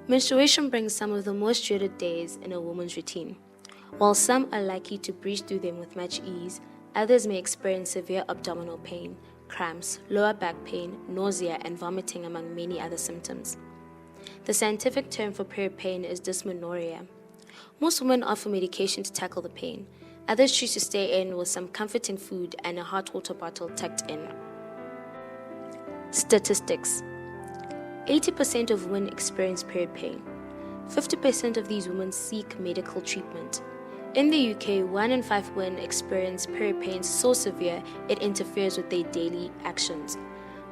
Menstruation brings some of the most dreaded days in a woman's routine. While some are likely to breeze through them with much ease, others may experience severe abdominal pain, cramps, lower back pain, nausea, and vomiting, among many other symptoms. The scientific term for period pain is dysmenorrhea. Most women offer medication to tackle the pain. Others choose to stay in with some comforting food and a hot water bottle tucked in. Statistics: 80% of women experience period pain. 50% of these women seek medical treatment. In the UK, 1 in 5 women experience period pain so severe it interferes with their daily actions.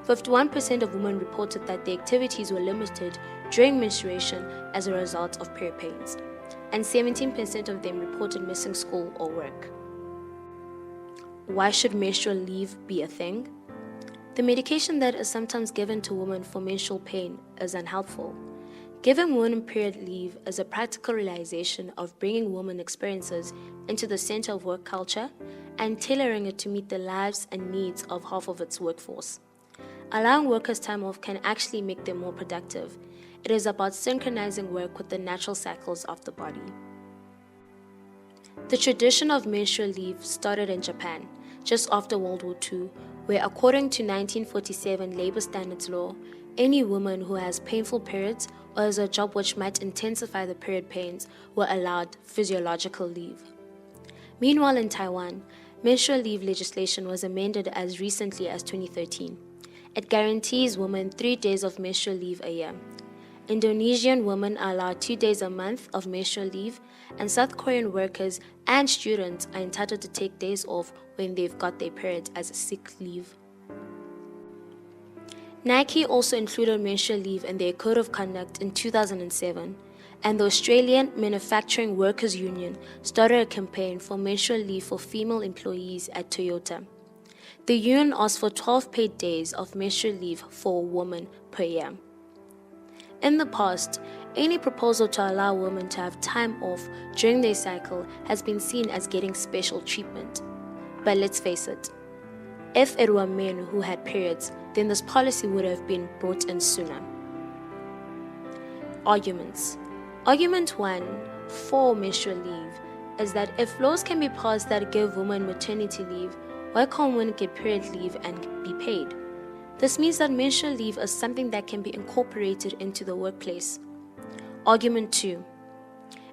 51% of women reported that their activities were limited during menstruation as a result of period pains, and 17% of them reported missing school or work. Why should menstrual leave be a thing? The medication that is sometimes given to women for menstrual pain is unhelpful. Giving women period leave is a practical realization of bringing women experiences into the center of work culture and tailoring it to meet the lives and needs of half of its workforce. Allowing workers time off can actually make them more productive. It is about synchronizing work with the natural cycles of the body. The tradition of menstrual leave started in Japan, just after World War II, where according to 1947 labor standards law, any woman who has painful periods or has a job which might intensify the period pains were allowed physiological leave. Meanwhile, in Taiwan, menstrual leave legislation was amended as recently as 2013. It guarantees women 3 days of menstrual leave a year. Indonesian women are allowed 2 days a month of menstrual leave, and South Korean workers and students are entitled to take days off when they've got their period as a sick leave. Nike also included menstrual leave in their code of conduct in 2007, and the Australian Manufacturing Workers Union started a campaign for menstrual leave for female employees at Toyota. The union asked for 12 paid days of menstrual leave for a woman per year. In the past, any proposal to allow women to have time off during their cycle has been seen as getting special treatment. But let's face it, if it were men who had periods, then this policy would have been brought in sooner. Arguments. Argument 1 for menstrual leave is that if laws can be passed that give women maternity leave, why can't women get period leave and be paid? This means that menstrual leave is something that can be incorporated into the workplace. Argument 2.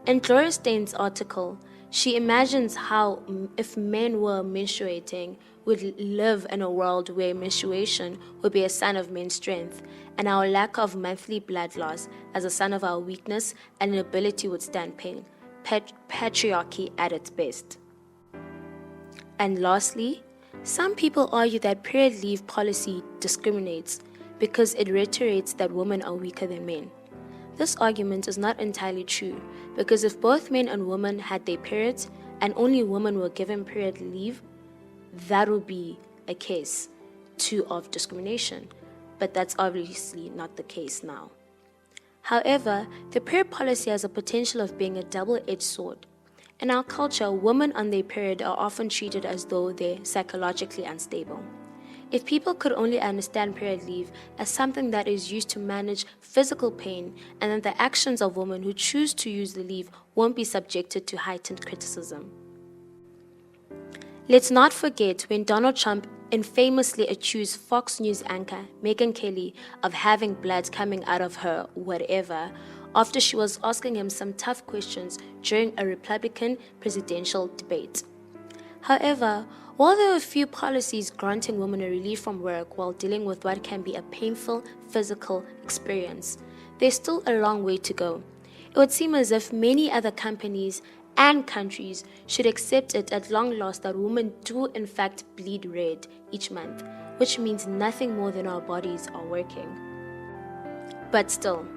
In Gloria Steinem's article, she imagines how, if men were menstruating, would live in a world where menstruation would be a sign of men's strength, and our lack of monthly blood loss as a sign of our weakness and inability to withstand pain. Patriarchy at its best. And lastly, some people argue that period leave policy discriminates because it reiterates that women are weaker than men. This argument is not entirely true, because if both men and women had their periods and only women were given period leave, that would be a case too of discrimination, but that's obviously not the case now. However, the period policy has a potential of being a double-edged sword. In our culture, women on their period are often treated as though they're psychologically unstable. If people could only understand period leave as something that is used to manage physical pain, and that the actions of women who choose to use the leave won't be subjected to heightened criticism. Let's not forget when Donald Trump infamously accused Fox News anchor Megyn Kelly of having blood coming out of her whatever after she was asking him some tough questions during a Republican presidential debate. However, while there are a few policies granting women a relief from work while dealing with what can be a painful physical experience, there's still a long way to go. It would seem as if many other companies and countries should accept it at long last that women do in fact bleed red each month, which means nothing more than our bodies are working. But still,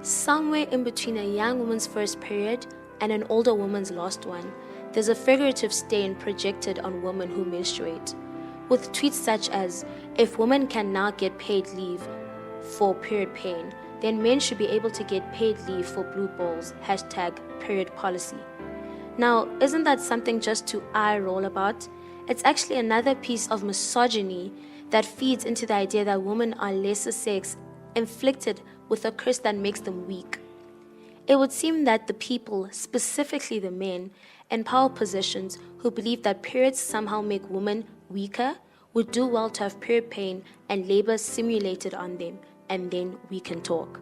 somewhere in between a young woman's first period and an older woman's last one, there's a figurative stain projected on women who menstruate, with tweets such as, if women can now get paid leave for period pain, then men should be able to get paid leave for blue balls, #period policy. Now, isn't that something just to eye roll about? It's actually another piece of misogyny that feeds into the idea that women are lesser sex, inflicted with a curse that makes them weak. It would seem that the people, specifically the men, in power positions who believe that periods somehow make women weaker would do well to have period pain and labor simulated on them, and then we can talk.